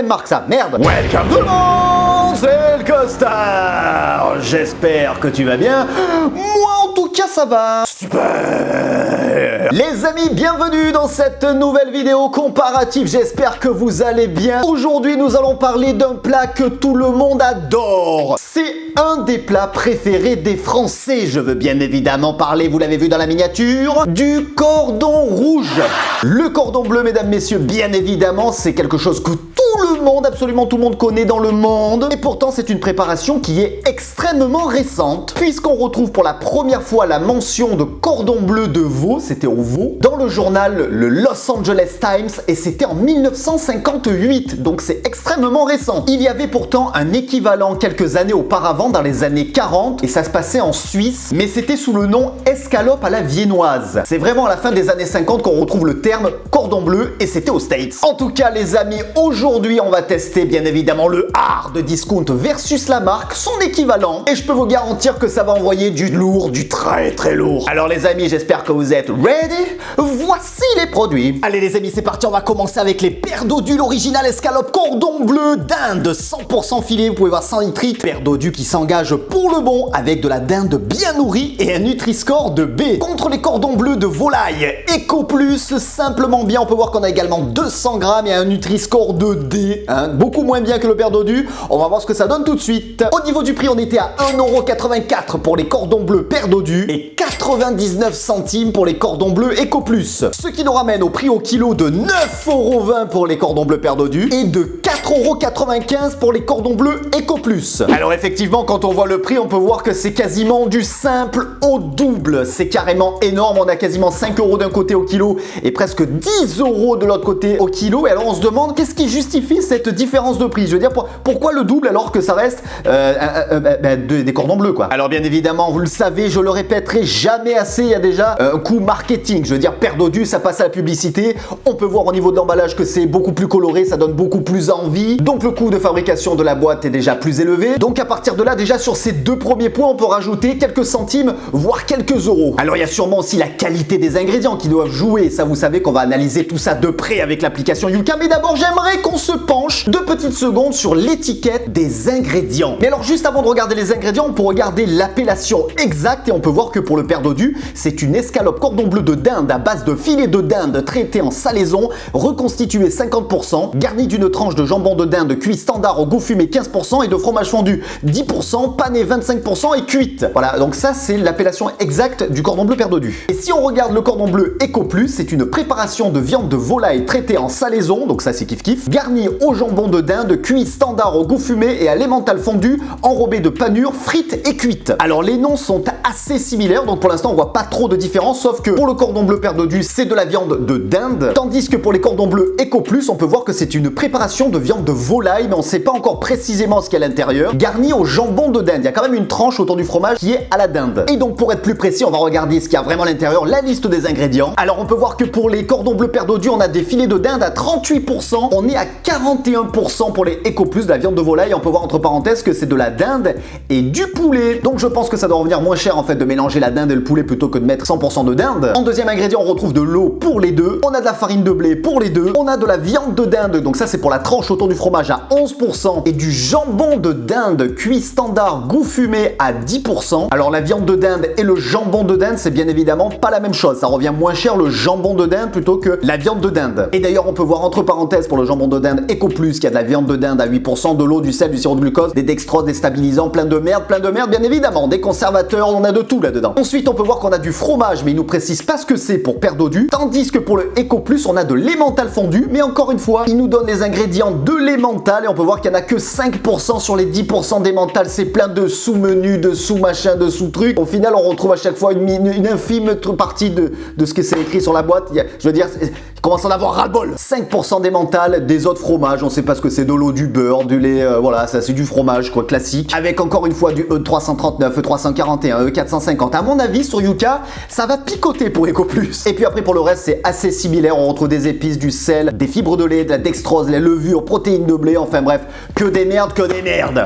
quelle marque ça? Merde. Welcome tout le monde, c'est le Costard. J'espère que tu vas bien. Moi en tout cas ça va. Super. Les amis, bienvenue dans cette nouvelle vidéo comparative. J'espère que vous allez bien. Aujourd'hui nous allons parler d'un plat que tout le monde adore. C'est un des plats préférés des Français. Je veux bien évidemment parler, vous l'avez vu dans la miniature, du cordon rouge. Le cordon bleu, mesdames, messieurs, bien évidemment, c'est quelque chose que tout le monde, absolument tout le monde connaît dans le monde. Et pourtant, c'est une préparation qui est extrêmement récente, puisqu'on retrouve pour la première fois la mention de cordon bleu de veau, c'était au veau, dans le journal le Los Angeles Times, et c'était en 1958, donc c'est extrêmement récent. Il y avait pourtant un équivalent quelques années auparavant, dans les années 40, et ça se passait en Suisse, mais c'était sous le nom escalope à la viennoise. C'est vraiment à la fin des années 50 qu'on retrouve le terme cordon bleu, et c'était aux States. En tout cas, les amis, aujourd'hui, on va tester bien évidemment le hard discount versus la marque, son équivalent, et je peux vous garantir que ça va envoyer du lourd, du très très lourd. Alors les amis, j'espère que vous êtes ready. Voici les produits. Allez les amis, c'est parti, on va commencer avec les paires d'odus, l'original escalope cordon bleu d'Inde, 100% filet, vous pouvez voir sans nitrite, paire d'odus qui s'engage pour le bon avec de la dinde bien nourrie et un Nutri-Score de B. Contre les cordons bleus de volaille Eco Plus, simplement bien, on peut voir qu'on a également 200 grammes et un Nutri-Score de D, beaucoup moins bien que le paire d'odus. On va voir ce que ça donne tout de suite. Au niveau du prix, on était à 1,84€ pour les cordons bleus paire d'odus et 99 centimes pour les cordons bleus Eco Plus. Ce qui nous ramène au prix au kilo de 9,20€ pour les cordons bleus paire d'odus et de 4,95€ pour les cordons bleus Eco Plus. Alors effectivement, quand on voit le prix, on peut voir que c'est quasiment du simple au double. C'est carrément énorme. On a quasiment 5€ d'un côté au kilo et presque 10€ de l'autre côté au kilo. Et alors on se demande qu'est-ce qui justifie cette différence de prix. Je veux dire, pourquoi le double alors que ça reste des cordons bleus quoi. Alors bien évidemment, vous le savez, je le répéterai jamais assez, il y a déjà un coût marketing. Je veux dire, paire d'odus, ça passe à la publicité. On peut voir au niveau de l'emballage que c'est beaucoup plus coloré, ça donne beaucoup plus envie. Donc le coût de fabrication de la boîte est déjà plus élevé. Donc à partir de là, déjà sur ces deux premiers points, on peut rajouter quelques centimes, voire quelques euros. Alors il y a sûrement aussi la qualité des ingrédients qui doivent jouer. Ça, vous savez qu'on va analyser tout ça de près avec l'application Yuka. Mais d'abord, j'aimerais qu'on se penche 2 petites secondes sur l'étiquette des ingrédients. Mais alors juste avant de regarder les ingrédients, on peut regarder l'appellation exacte et on peut voir que pour le paire d'odus, c'est une escalope cordon bleu de dinde à base de filet de dinde traité en salaison, reconstitué 50%, garni d'une tranche de jambon de dinde cuit standard au goût fumé 15% et de fromage fondu 10%, pané 25% et cuite. Voilà, donc ça c'est l'appellation exacte du cordon bleu paire d'odus. Et si on regarde le cordon bleu Eco Plus, c'est une préparation de viande de volaille traitée en salaison, donc ça c'est kiff kiff, garni au jambon de dinde cuit standard au goût fumé et à l'emmental fondu, enrobé de panure, frites et cuite. Alors les noms sont assez similaires, donc pour l'instant on voit pas trop de différence, sauf que pour le cordon bleu paire d'odus, c'est de la viande de dinde, tandis que pour les cordons bleus Eco Plus, on peut voir que c'est une préparation de viande de volaille, mais on sait pas encore précisément ce qu'il y a à l'intérieur, garni au jambon de dinde. Il y a quand même une tranche autour du fromage qui est à la dinde. Et donc pour être plus précis, on va regarder ce qu'il y a vraiment à l'intérieur, la liste des ingrédients. Alors on peut voir que pour les cordons bleus paire d'odus, on a des filets de dinde à 38%, on est à 41% pour les Eco Plus, de la viande de volaille. On peut voir entre parenthèses que c'est de la dinde et du poulet. Donc je pense que ça doit revenir moins cher en fait de mélanger la dinde et le poulet plutôt que de mettre 100% de dinde. En deuxième ingrédient, on retrouve de l'eau pour les deux. On a de la farine de blé pour les deux. On a de la viande de dinde, donc ça c'est pour la tranche autour du fromage à 11% et du jambon de dinde cuit standard goût fumé à 10%. Alors la viande de dinde et le jambon de dinde, c'est bien évidemment pas la même chose. Ça revient moins cher le jambon de dinde plutôt que la viande de dinde. Et d'ailleurs, on peut voir entre parenthèses pour le jambon de dinde Eco Plus qu'il y a de la viande de dinde à 8%, de l'eau, du sel, du sirop de glucose, des dextrose, des stabilisants, plein de merde bien évidemment, des conservateurs, on a de tout là-dedans. Ensuite, on peut voir qu'on a du fromage, mais il nous précise pas ce que c'est pour paire d'odus, tandis que pour le Eco Plus, on a de l'emmental fondu, mais encore une fois, il nous donne les ingrédients de l'emmental et on peut voir qu'il y en a que 5% sur les 10% d'emmental. C'est plein de sous-menus, de sous-machins, de sous-trucs. Au final, on retrouve à chaque fois une infime partie de ce que c'est écrit sur la boîte. Je veux dire, il commence à en avoir ras-le-bol. 5% d'emmental, des autres fromages, on sait pas ce que c'est, de l'eau, du beurre, du lait, voilà, ça c'est du fromage quoi, classique. Avec encore une fois du E339, E341, E450. À mon avis, sur Yuka, ça va picoter pour Eco Plus. Et puis après, pour le reste, c'est assez similaire. On retrouve des épices, du sel, des fibres de lait, de la dextrose, les levures, protéines de blé, enfin bref, que des merdes.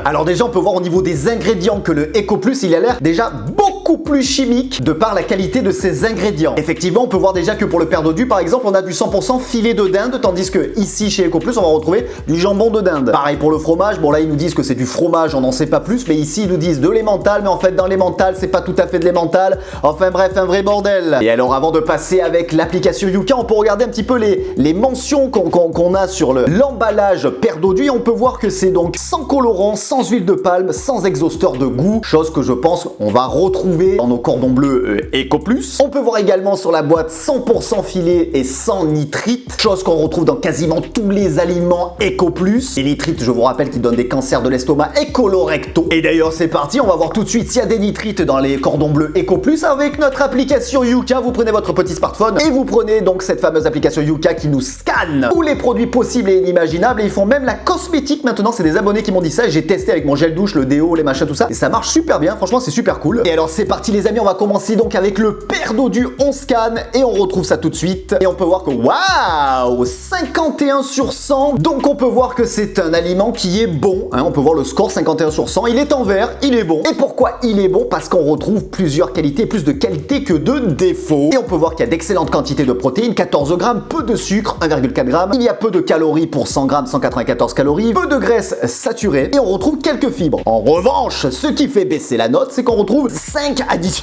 Alors déjà, on peut voir au niveau des ingrédients que le Eco Plus, il a l'air déjà beaucoup beaucoup plus chimique de par la qualité de ses ingrédients. Effectivement, on peut voir déjà que pour le perdodu, par exemple, on a du 100% filet de dinde, tandis que ici, chez EcoPlus, on va retrouver du jambon de dinde. Pareil pour le fromage, bon là, ils nous disent que c'est du fromage, on n'en sait pas plus, mais ici, ils nous disent de l'emmental, mais en fait, dans l'emmental, c'est pas tout à fait de l'emmental. Enfin bref, un vrai bordel. Et alors, avant de passer avec l'application Yuka, on peut regarder un petit peu les mentions qu'on a sur l'emballage perdodu, et on peut voir que c'est donc sans colorant, sans huile de palme, sans exhausteur de goût, chose que je pense on va retrouver dans nos cordons bleus EcoPlus. On peut voir également sur la boîte 100% filet et sans nitrite, chose qu'on retrouve dans quasiment tous les aliments EcoPlus. Les nitrites, je vous rappelle, qui donnent des cancers de l'estomac et colorecto. Et d'ailleurs, c'est parti, on va voir tout de suite s'il y a des nitrites dans les cordons bleus EcoPlus avec notre application Yuka. Vous prenez votre petit smartphone et vous prenez donc cette fameuse application Yuka qui nous scanne tous les produits possibles et inimaginables, et ils font même la cosmétique maintenant. C'est des abonnés qui m'ont dit ça et j'ai testé avec mon gel douche, le déo, les machins, tout ça, et ça marche super bien, franchement c'est super cool. Et alors c'est parti les amis, on va commencer donc avec le perdodu. On scanne et on retrouve ça tout de suite, et on peut voir que waouh, 51 sur 100, donc on peut voir que c'est un aliment qui est bon, hein. On peut voir le score 51 sur 100, il est en vert, il est bon. Et pourquoi il est bon? Parce qu'on retrouve plusieurs qualités, plus de qualités que de défauts. Et on peut voir qu'il y a d'excellentes quantités de protéines, 14 grammes, peu de sucre, 1,4 g, il y a peu de calories pour 100 grammes, 194 calories, peu de graisse saturée, et on retrouve quelques fibres. En revanche, ce qui fait baisser la note, c'est qu'on retrouve 5 additifs.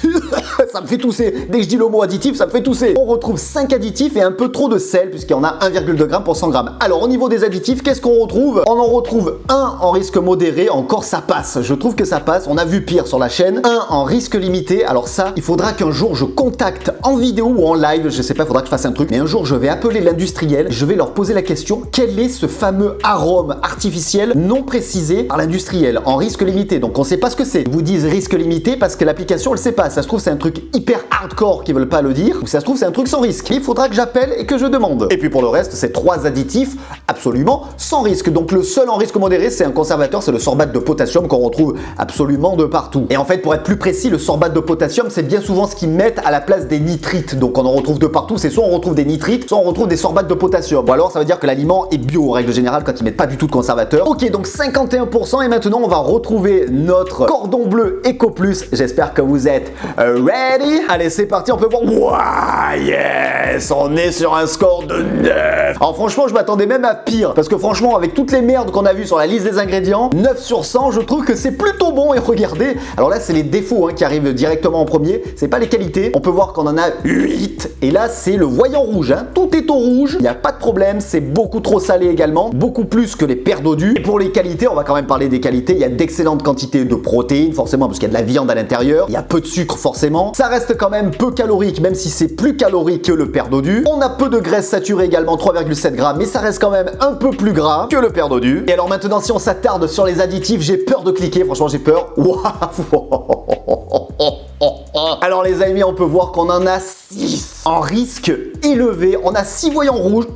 Ça me fait tousser. Dès que je dis le mot additif, ça me fait tousser. On retrouve 5 additifs et un peu trop de sel, puisqu'il y en a 1,2 g pour 100 grammes. Alors au niveau des additifs, qu'est-ce qu'on retrouve? On en retrouve un en risque modéré, encore ça passe. Je trouve que ça passe. On a vu pire sur la chaîne. Un en risque limité. Alors ça, il faudra qu'un jour je contacte en vidéo ou en live, je sais pas, il faudra que je fasse un truc, mais un jour je vais appeler l'industriel, je vais leur poser la question, quel est ce fameux arôme artificiel non précisé par l'industriel en risque limité? Donc on sait pas ce que c'est. Ils vous disent risque limité parce que l'application elle sait pas. Ça se trouve c'est un truc hyper hardcore qui veulent pas le dire, ou ça se trouve c'est un truc sans risque. Il faudra que j'appelle et que je demande. Et puis pour le reste, c'est 3 additifs absolument sans risque. Donc le seul en risque modéré, c'est un conservateur, c'est le sorbate de potassium qu'on retrouve absolument de partout. Et en fait, pour être plus précis, le sorbate de potassium, c'est bien souvent ce qu'ils mettent à la place des nitrites. Donc on en retrouve de partout, c'est soit on retrouve des nitrites, soit on retrouve des sorbates de potassium. Ou alors ça veut dire que l'aliment est bio en règle générale quand ils mettent pas du tout de conservateur. Ok, donc 51%, et maintenant on va retrouver notre cordon bleu EcoPlus. J'espère que vous êtes ready. Allez, c'est parti, on peut voir. Wow, yes, on est sur un score de 9. Alors franchement, je m'attendais même à pire, parce que franchement, avec toutes les merdes qu'on a vues sur la liste des ingrédients, 9 sur 100, je trouve que c'est plutôt bon. Et regardez, alors là c'est les défauts qui arrivent directement en premier, c'est pas les qualités. On peut voir qu'on en a 8, et là c'est le voyant rouge, tout est au rouge, il n'y a pas de problème, c'est beaucoup trop salé également, beaucoup plus que les perdodus. Et pour les qualités, on va quand même parler des qualités, il y a d'excellentes quantités de protéines, forcément, parce qu'il y a de la viande à l'intérieur, il y a peu de sucre forcément, ça reste quand même peu calorique, même si c'est plus calorique que le perdodu. On a peu de graisse saturée également, 3,7 grammes, mais ça reste quand même un peu plus gras que le perdodu. Et alors maintenant, si on s'attarde sur les additifs, j'ai peur de cliquer, franchement j'ai peur. Alors les amis, on peut voir qu'on en a 6 en risque élevé. On a 6 voyants rouges.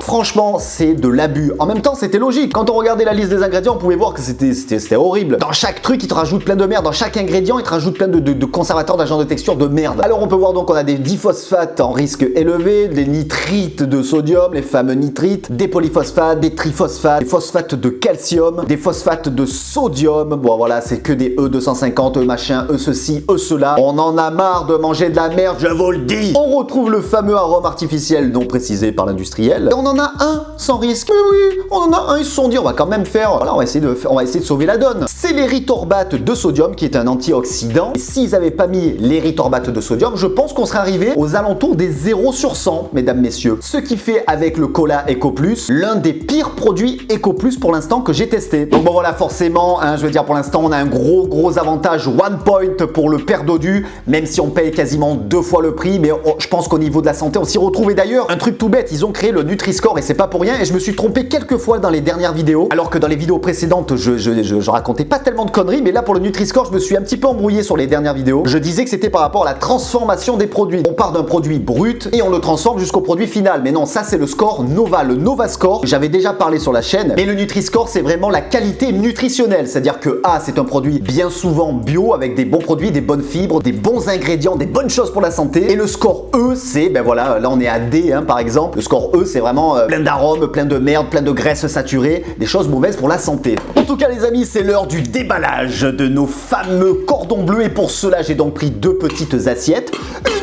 Franchement, c'est de l'abus. En même temps, c'était logique. Quand on regardait la liste des ingrédients, on pouvait voir que c'était horrible. Dans chaque truc, ils te rajoutent plein de merde. Dans chaque ingrédient, ils te rajoutent plein de conservateurs, d'agents de texture, de merde. Alors on peut voir donc qu'on a des diphosphates en risque élevé, des nitrites de sodium, les fameux nitrites, des polyphosphates, des triphosphates, des phosphates de calcium, des phosphates de sodium. Bon voilà, c'est que des E250, E machin, E ceci, E cela. On en a marre de manger de la merde, je vous le dis. On retrouve le fameux arôme artificiel non précisé par l'industriel. Et on en a un sans risque. Oui, on en a un, ils se sont dit on va quand même faire, voilà, on va essayer de sauver la donne. C'est l'érythorbate de sodium qui est un antioxydant. Et s'ils n'avaient pas mis l'érythorbate de sodium, je pense qu'on serait arrivé aux alentours des 0 sur 100, mesdames, messieurs. Ce qui fait avec le cola EcoPlus l'un des pires produits EcoPlus pour l'instant que j'ai testé. Donc bon voilà, forcément, je veux dire pour l'instant on a un gros avantage one point pour le perdodu, même si on paye quasiment 2 fois le prix, mais je pense qu'au niveau de la santé on s'y retrouve. Et d'ailleurs, un truc tout bête, ils ont créé le Nutri-Score et c'est pas pour rien, et je me suis trompé quelques fois dans les dernières vidéos, alors que dans les vidéos précédentes je racontais pas tellement de conneries, mais là pour le Nutri-Score je me suis un petit peu embrouillé sur les dernières vidéos. Je disais que c'était par rapport à la transformation des produits. On part d'un produit brut et on le transforme jusqu'au produit final, mais non, ça c'est le score Nova, le Nova Score. J'avais déjà parlé sur la chaîne, mais le Nutri-Score c'est vraiment la qualité nutritionnelle, c'est-à-dire que c'est un produit bien souvent bio avec des bons produits, des bonnes fibres, des bons ingrédients, des bonnes choses pour la santé, et le score score E, c'est, ben voilà, là on est à D par exemple. Le score E, c'est vraiment plein d'arômes, plein de merde, plein de graisses saturées, des choses mauvaises pour la santé. En tout cas les amis, c'est l'heure du déballage de nos fameux cordons bleus et pour cela j'ai donc pris 2 petites assiettes,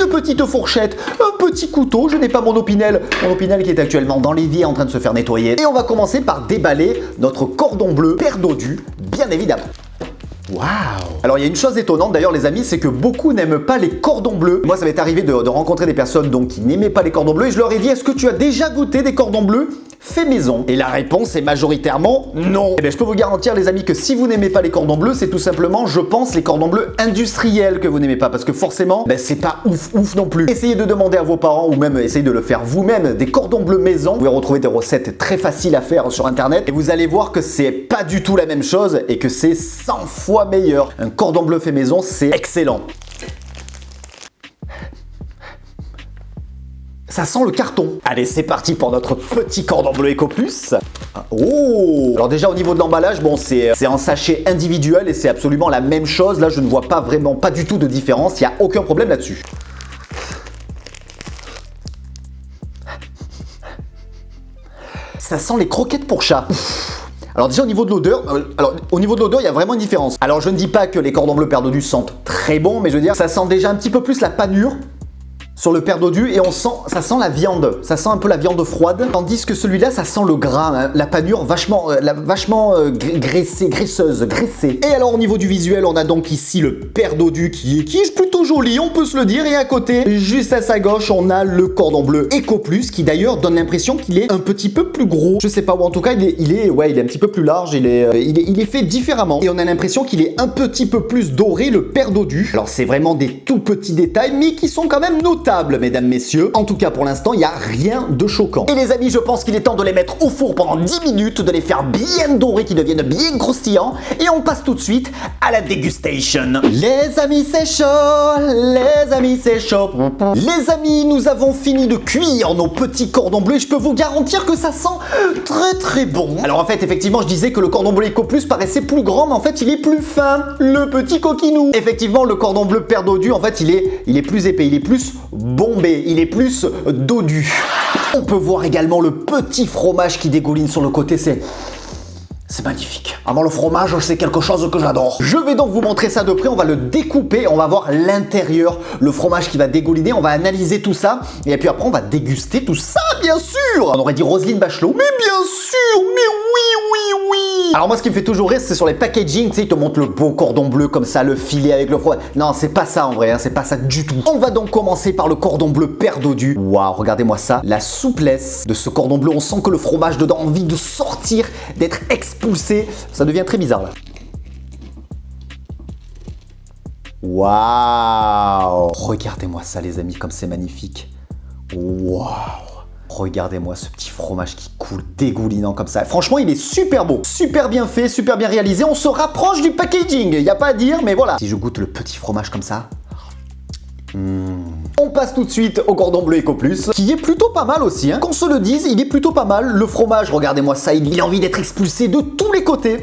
une petite fourchette, un petit couteau, je n'ai pas mon Opinel qui est actuellement dans l'évier en train de se faire nettoyer. Et on va commencer par déballer notre cordon bleu père dodu, bien évidemment. Waouh! Alors il y a une chose étonnante d'ailleurs les amis, c'est que beaucoup n'aiment pas les cordons bleus. Moi ça m'est arrivé de rencontrer des personnes donc qui n'aimaient pas les cordons bleus et je leur ai dit est-ce que tu as déjà goûté des cordons bleus fait maison? Et la réponse est majoritairement non. Et bien je peux vous garantir les amis que si vous n'aimez pas les cordons bleus, c'est tout simplement je pense les cordons bleus industriels que vous n'aimez pas parce que forcément c'est pas ouf non plus. Essayez de demander à vos parents ou même essayez de le faire vous-même des cordons bleus maison. Vous pouvez retrouver des recettes très faciles à faire sur internet et vous allez voir que c'est pas du tout la même chose et que c'est 100 fois meilleur. Un cordon bleu fait maison, c'est excellent. Ça sent le carton. Allez, c'est parti pour notre petit cordon bleu Eco Plus. Oh! Alors déjà au niveau de l'emballage, bon c'est en sachet individuel et c'est absolument la même chose. Là, je ne vois pas du tout de différence. Il n'y a aucun problème là-dessus. Ça sent les croquettes pour chat. Alors déjà au niveau de l'odeur, il y a vraiment une différence. Alors je ne dis pas que les cordons bleus père dodu sentent très bon, mais je veux dire ça sent déjà un petit peu plus la panure sur le père dodu et ça sent la viande, ça sent un peu la viande froide, tandis que celui-là ça sent le gras, hein, la panure vachement graisseuse. Et alors au niveau du visuel, on a donc ici le père dodu qui est plutôt joli, on peut se le dire, et à côté, juste à sa gauche, on a le cordon bleu Eco Plus qui d'ailleurs donne l'impression qu'il est un petit peu plus gros, je sais pas, ou en tout cas il est un petit peu plus large, il est fait différemment et on a l'impression qu'il est un petit peu plus doré le père dodu. Alors c'est vraiment des tout petits détails mais qui sont quand même notables. Mesdames, messieurs. En tout cas, pour l'instant, il n'y a rien de choquant. Et les amis, je pense qu'il est temps de les mettre au four pendant 10 minutes, de les faire bien dorés, qu'ils deviennent bien croustillants. Et on passe tout de suite à la dégustation. Les amis, c'est chaud. Les amis, c'est chaud. Les amis, nous avons fini de cuire nos petits cordons bleus et je peux vous garantir que ça sent très très bon. Alors en fait, effectivement, je disais que le cordon bleu Eco Plus paraissait plus grand, mais en fait, il est plus fin. Le petit coquinou. Effectivement, le cordon bleu père dodu, en fait, il est plus épais, il est plus bombé, il est plus dodu. On peut voir également le petit fromage qui dégouline sur le côté, c'est magnifique. Avant le fromage, c'est quelque chose que j'adore. Je vais donc vous montrer ça de près, on va le découper, on va voir l'intérieur, le fromage qui va dégouliner, on va analyser tout ça, et puis après on va déguster tout ça, bien sûr. On aurait dit Roselyne Bachelot, mais bien sûr, mais oui. Alors moi ce qui me fait toujours rire, c'est sur les packaging, tu sais, ils te montrent le beau cordon bleu comme ça, le filet avec le fromage. Non, c'est pas ça en vrai, hein, c'est pas ça du tout. On va donc commencer par le cordon bleu père dodu. Waouh, regardez-moi ça, la souplesse de ce cordon bleu, on sent que le fromage dedans a envie de sortir, d'être expulsé. Ça devient très bizarre là. Waouh! Regardez-moi ça les amis, comme c'est magnifique. Waouh! Regardez-moi ce petit fromage qui coule dégoulinant comme ça. Franchement, il est super beau, super bien fait, super bien réalisé. On se rapproche du packaging, il n'y a pas à dire, mais voilà. Si je goûte le petit fromage comme ça... On passe tout de suite au cordon bleu Eco Plus, qui est plutôt pas mal aussi, hein. Qu'on se le dise, il est plutôt pas mal. Le fromage, regardez-moi ça, il a envie d'être expulsé de tous les côtés.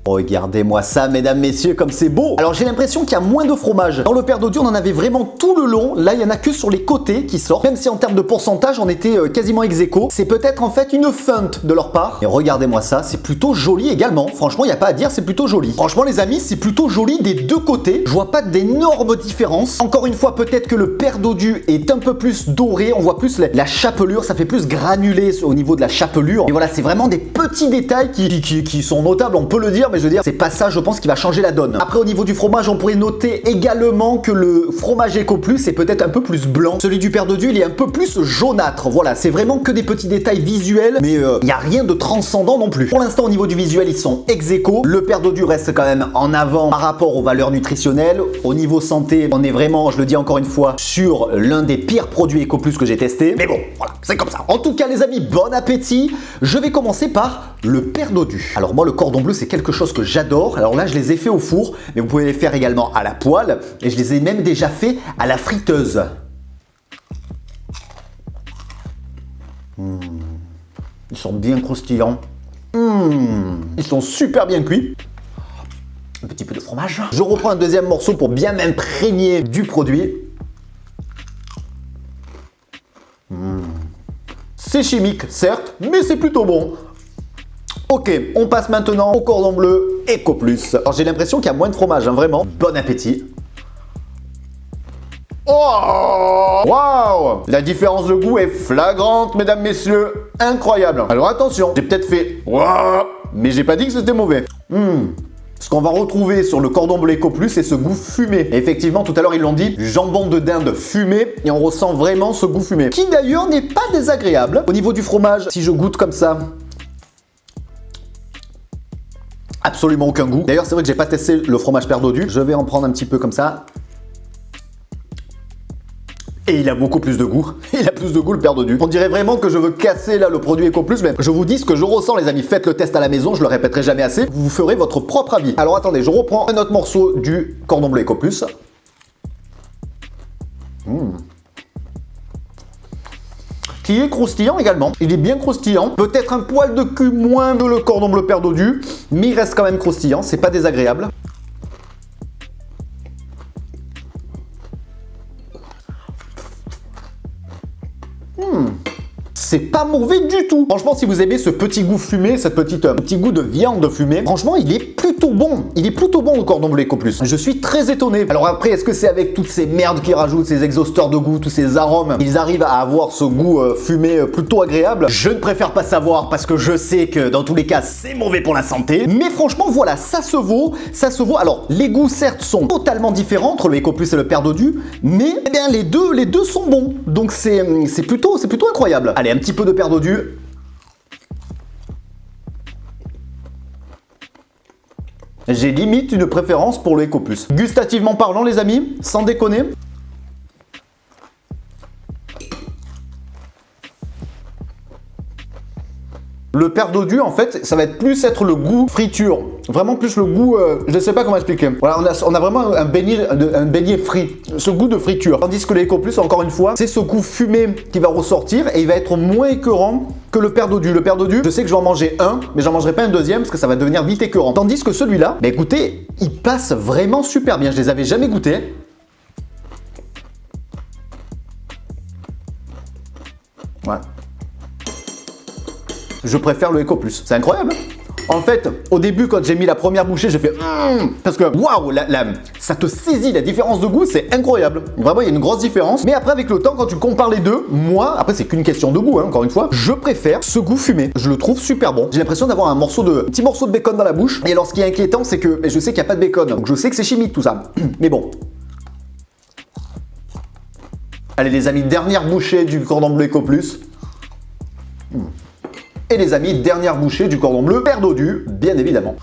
Regardez-moi ça, mesdames, messieurs, comme c'est beau. Alors j'ai l'impression qu'il y a moins de fromage. Dans le père dodu, on en avait vraiment tout le long. Là, il y en a que sur les côtés qui sortent. Même si en termes de pourcentage, on était quasiment ex aequo. C'est peut-être en fait une feinte de leur part. Et regardez-moi ça, c'est plutôt joli également. Franchement, il n'y a pas à dire, c'est plutôt joli. Franchement, les amis, c'est plutôt joli des deux côtés. Je vois pas d'énormes différences. Encore une fois, peut-être que le père dodu est un peu plus doré. On voit plus la chapelure, ça fait plus granulé au niveau de la chapelure. Et voilà, c'est vraiment des petits détails qui sont notables, on peut le dire. Mais je veux dire, c'est pas ça, je pense, qui va changer la donne. Après, au niveau du fromage, on pourrait noter également que le fromage Eco Plus est peut-être un peu plus blanc. Celui du père dodu, il est un peu plus jaunâtre. Voilà, c'est vraiment que des petits détails visuels, mais il n'y a rien de transcendant non plus. Pour l'instant, au niveau du visuel, ils sont ex aequo. Le père dodu reste quand même en avant par rapport aux valeurs nutritionnelles. Au niveau santé, on est vraiment, je le dis encore une fois, sur l'un des pires produits Eco Plus que j'ai testé. Mais bon, voilà, c'est comme ça. En tout cas, les amis, bon appétit. Je vais commencer par le père dodu. Alors moi, le cordon bleu, c'est quelque chose que j'adore. Alors là, je les ai fait au four, mais vous pouvez les faire également à la poêle. Et je les ai même déjà fait à la friteuse. Ils sont bien croustillants. Ils sont super bien cuits. Un petit peu de fromage. Je reprends un deuxième morceau pour bien m'imprégner du produit. C'est chimique, certes, mais c'est plutôt bon. Ok, on passe maintenant au cordon bleu Eco Plus. Alors j'ai l'impression qu'il y a moins de fromage, hein, vraiment. Bon appétit. Oh! Waouh! La différence de goût est flagrante, mesdames, messieurs. Incroyable. Alors attention, j'ai peut-être fait waouh, mais j'ai pas dit que c'était mauvais. Ce qu'on va retrouver sur le cordon bleu Eco Plus, c'est ce goût fumé. Et effectivement, tout à l'heure, ils l'ont dit, du jambon de dinde fumé, et on ressent vraiment ce goût fumé. Qui d'ailleurs n'est pas désagréable. Au niveau du fromage, si je goûte comme ça, absolument aucun goût. D'ailleurs, c'est vrai que j'ai pas testé le fromage perdodu. Je vais en prendre un petit peu comme ça. Et il a beaucoup plus de goût. Il a plus de goût le perdodu. On dirait vraiment que je veux casser là le produit Eco Plus, mais je vous dis ce que je ressens, les amis. Faites le test à la maison, je le répéterai jamais assez. Vous ferez votre propre avis. Alors attendez, je reprends un autre morceau du cordon bleu Eco Plus. Qui est croustillant également. Il est bien croustillant. Peut-être un poil de cul moins que le cordon bleu perdodu, mais il reste quand même croustillant. C'est pas désagréable. C'est pas mauvais du tout. Franchement, si vous aimez ce petit goût fumé, cette petit goût de viande fumée, franchement, il est plutôt bon. Il est plutôt bon le cordon bleu Eco Plus. Je suis très étonné. Alors après, est-ce que c'est avec toutes ces merdes qu'ils rajoutent, ces exhausteurs de goût, tous ces arômes, ils arrivent à avoir ce goût fumé plutôt agréable? Je ne préfère pas savoir parce que je sais que dans tous les cas, c'est mauvais pour la santé. Mais franchement, voilà, ça se vaut. Ça se vaut. Alors, les goûts, certes, sont totalement différents entre le Eco Plus et le perdodu, mais eh bien, les deux sont bons. Donc, c'est plutôt incroyable. Allez, un petit peu de perdodu. J'ai limite une préférence pour le Eco Plus. Gustativement parlant, les amis, sans déconner. Le perdodu, en fait, ça va être plus être le goût friture. Vraiment plus le goût, je ne sais pas comment expliquer. Voilà, on a vraiment un beignet frit. Ce goût de friture. Tandis que l'Eco Plus, encore une fois, c'est ce goût fumé qui va ressortir et il va être moins écœurant que le perdodu. Le perdodu, je sais que je vais en manger un, mais j'en mangerai pas un deuxième parce que ça va devenir vite écœurant. Tandis que celui-là, bah écoutez, il passe vraiment super bien. Je les avais jamais goûtés. Ouais. Je préfère le Eco Plus. C'est incroyable. En fait, au début, quand j'ai mis la première bouchée, j'ai fait parce que waouh, ça te saisit la différence de goût, c'est incroyable. Vraiment, il y a une grosse différence. Mais après, avec le temps, quand tu compares les deux, moi, après, c'est qu'une question de goût, hein, encore une fois, je préfère ce goût fumé. Je le trouve super bon. J'ai l'impression d'avoir un petit morceau de bacon dans la bouche. Et alors, ce qui est inquiétant, c'est que je sais qu'il n'y a pas de bacon. Donc, je sais que c'est chimique tout ça. Mais bon. Allez, les amis, dernière bouchée du cordon bleu Eco Plus. Et les amis, dernière bouchée du cordon bleu perdodu, bien évidemment.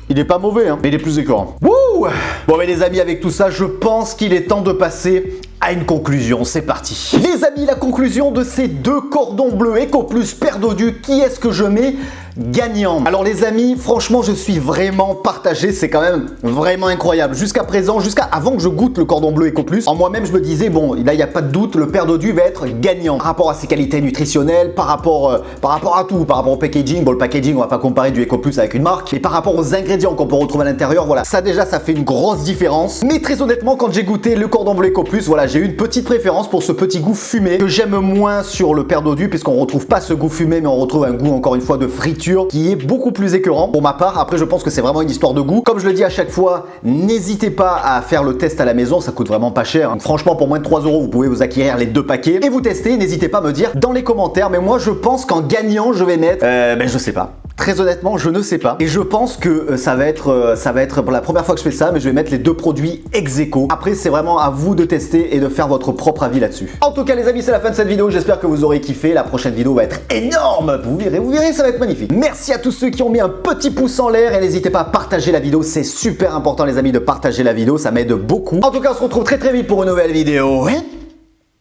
Il est pas mauvais, hein, mais il est plus écœurant. Wouh! Bon, mais les amis, avec tout ça, je pense qu'il est temps de passer à une conclusion. C'est parti. Les amis, la conclusion de ces deux cordons bleus Eco Plus perdodu, qui est-ce que je mets gagnant? Alors les amis, franchement, je suis vraiment partagé. C'est quand même vraiment incroyable. Jusqu'à présent, avant que je goûte le cordon bleu Eco Plus, en moi-même, je me disais, bon, là, il n'y a pas de doute, le perdodu va être gagnant. Par rapport à ses qualités nutritionnelles, par rapport à tout, par rapport au packaging. Bon, le packaging, on va pas comparer du Eco Plus avec une marque. Mais par rapport aux ingrédients qu'on peut retrouver à l'intérieur, voilà, ça déjà, ça fait une grosse différence. Mais très honnêtement, quand j'ai goûté le cordon bleu Eco Plus, voilà, j'ai eu une petite préférence pour ce petit goût fumé que j'aime moins sur le perdodu, puisqu'on retrouve pas ce goût fumé, mais on retrouve un goût, encore une fois, de friture qui est beaucoup plus écœurant pour ma part. Après, je pense que c'est vraiment une histoire de goût. Comme je le dis à chaque fois, n'hésitez pas à faire le test à la maison, ça coûte vraiment pas cher. Donc, franchement, pour moins de 3 €, vous pouvez vous acquérir les 2 paquets et vous tester. N'hésitez pas à me dire dans les commentaires, mais moi, je pense qu'en gagnant, je vais mettre, je sais pas. Très honnêtement, je ne sais pas. Et je pense que ça va être pour la première fois que je fais ça, mais je vais mettre les deux produits ex aequo. Après, c'est vraiment à vous de tester et de faire votre propre avis là-dessus. En tout cas, les amis, c'est la fin de cette vidéo. J'espère que vous aurez kiffé. La prochaine vidéo va être énorme. Vous verrez, ça va être magnifique. Merci à tous ceux qui ont mis un petit pouce en l'air et n'hésitez pas à partager la vidéo. C'est super important, les amis, de partager la vidéo. Ça m'aide beaucoup. En tout cas, on se retrouve très vite pour une nouvelle vidéo.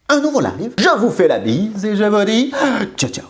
Un nouveau live. Je vous fais la bise et je vous dis ciao, ciao.